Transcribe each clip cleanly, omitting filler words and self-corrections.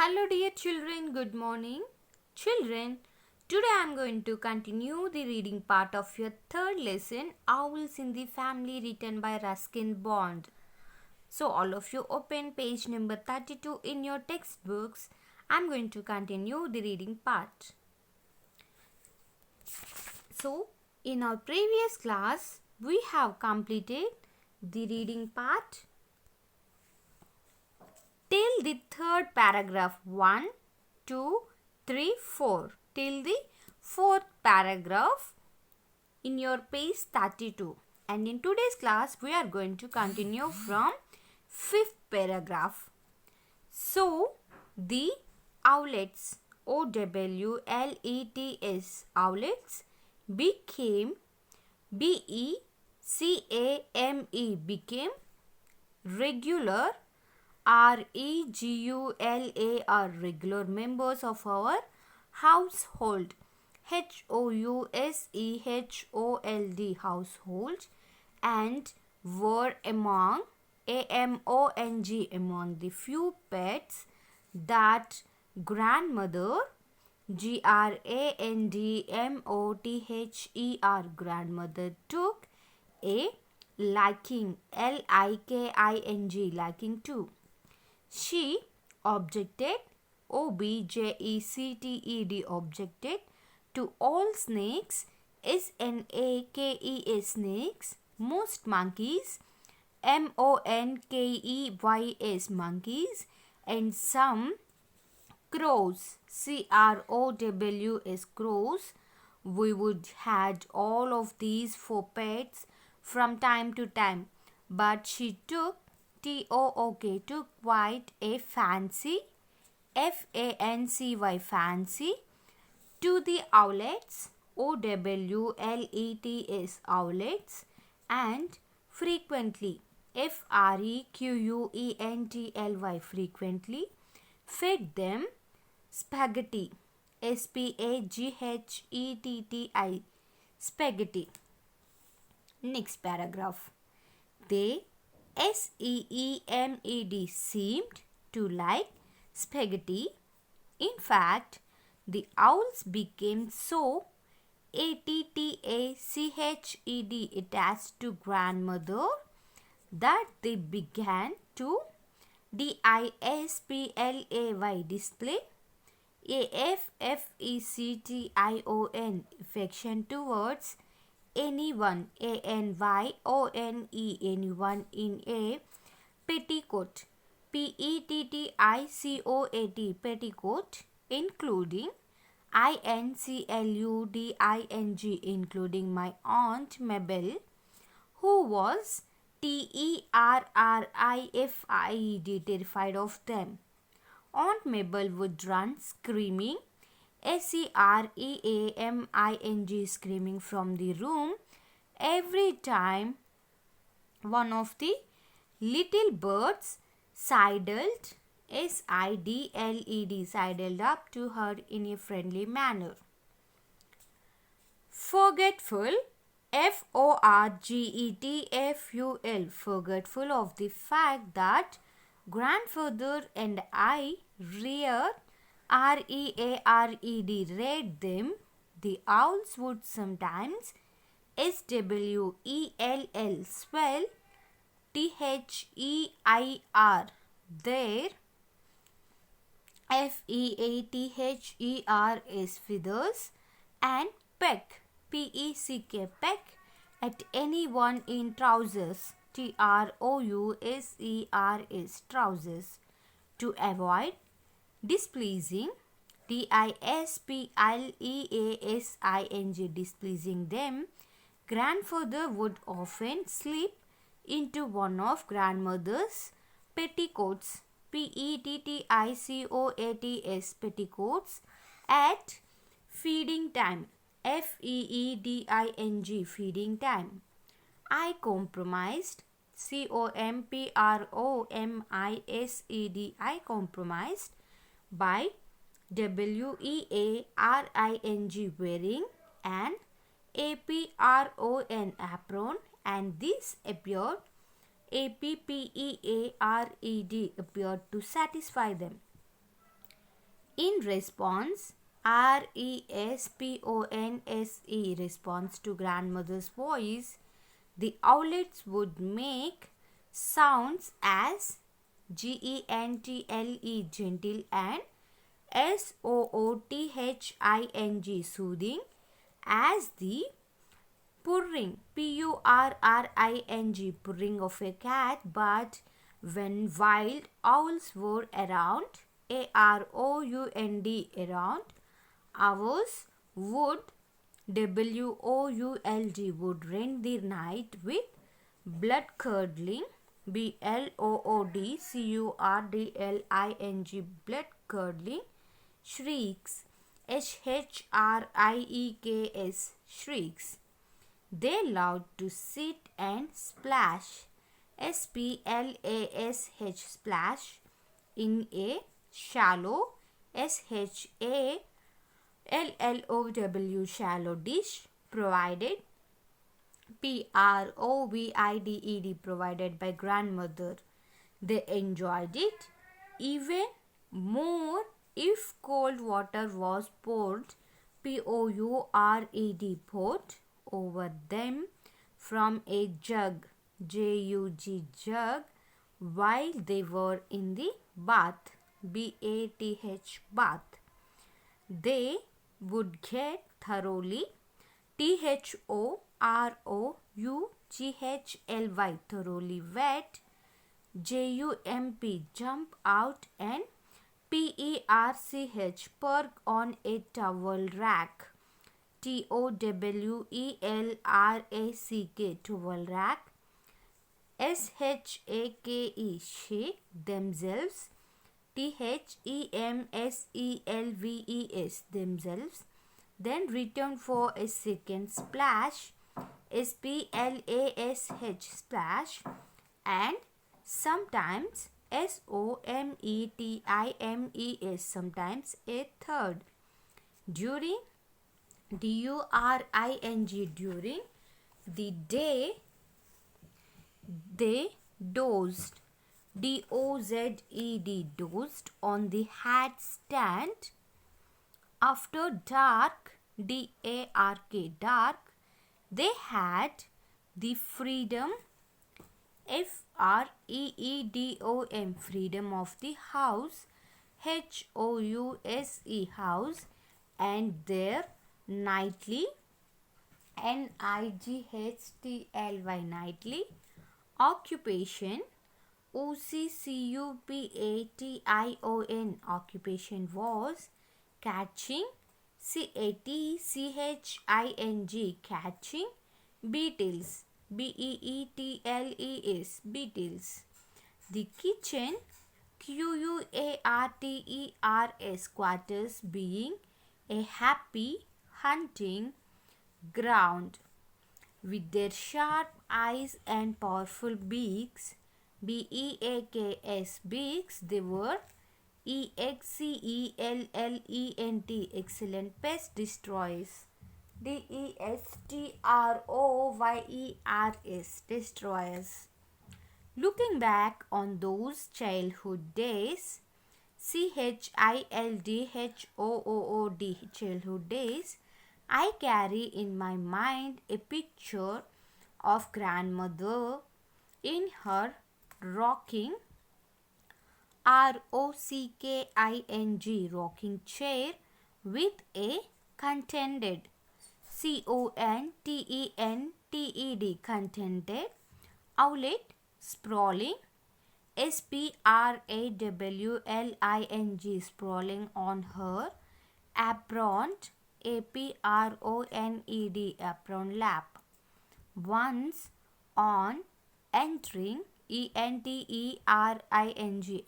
Hello, dear children, good morning. Children, today I am going to continue the reading part of your third lesson, Owls in the Family, written by Ruskin Bond. So, all of you open page number 32 in your textbooks. I am going to continue the reading part. So, in our previous class, we have completed the reading part till the third paragraph 1, 2, 3, 4 till the fourth paragraph in your page 32, and in today's class we are going to continue from fifth paragraph. So the owlets, owlets, owlets became became regular regular members of our household. Household, and were among the few pets that grandmother grandmother took a liking liking to. She objected objected to all snakes snakes, most monkeys monkeys, and some crows crows. We would had all of these for pets from time to time, but she took took quite a fancy fancy to the owlets owlets, and frequently frequently fed them spaghetti spaghetti. Next paragraph. They seemed to like spaghetti. In fact, the owls became so attached to grandmother that they began to display affection towards anyone anyone in a petticoat petticoat, including including my aunt Mabel, who was terrified of them. Aunt Mabel would run screaming screaming from the room every time one of the little birds sidled sidled up to her in a friendly manner. Forgetful forgetful of the fact that grandfather and I reared read them, the owls would sometimes swell their their feathers and peck peck at anyone in trousers trousers, to avoid displeasing displeasing them. Grandfather would often slip into one of grandmother's petticoats petticoats at feeding time feeding time. I compromised I compromised by wearing an apron, and this appeared appeared to satisfy them. In response, response, response to grandmother's voice, the owlets would make sounds as gentle, gentle, and soothing, soothing, as the purring, purring of a cat. But when wild owls were around, around, ours would would rend the night with blood curdling, blood curdling shrieks, shrieks. They loved to sit and splash, splash, in a shallow, shallow dish provided, provided by grandmother. They enjoyed it even more if cold water was poured, poured, over them from a jug, jug, while they were in the bath, bath. They would get thoroughly, thoroughly wet, jump out, and perk on a towel rack, towel rack, shake themselves, themselves, then return for a second splash, splash, and sometimes sometimes a third. During during the day, they dozed, dozed on the hat stand. After dark, dark, they had the freedom, freedom of the house, house, and their nightly, nightly occupation, occupation was catching, catching beetles, beetles. The kitchen, quarters, being a happy hunting ground. With their sharp eyes and powerful beaks, beaks, they were excellent pest destroyers. Destroyers. Looking back on those childhood days, childhood days, I carry in my mind a picture of grandmother in her rocking, rocking chair with a contented, contented owlet sprawling, sprawling on her apron, apron lap. Once on entering,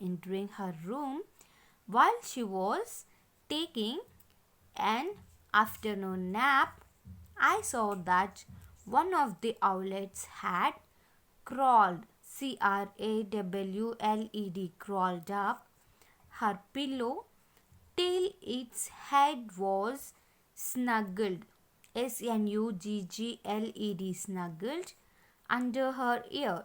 entering her room, while she was taking an afternoon nap, I saw that one of the owlets had crawled, crawled up her pillow till its head was snuggled, snuggled under her ear.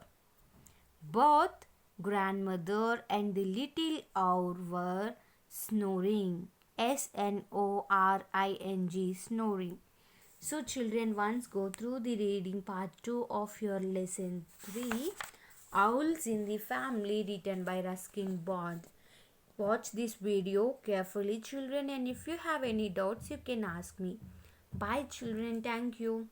Both grandmother and the little owl were snoring. Snoring, snoring. So children, once go through the reading part 2 of your lesson 3, Owls in the Family, written by Ruskin Bond. Watch this video carefully children, and if you have any doubts you can ask me. Bye children, thank you.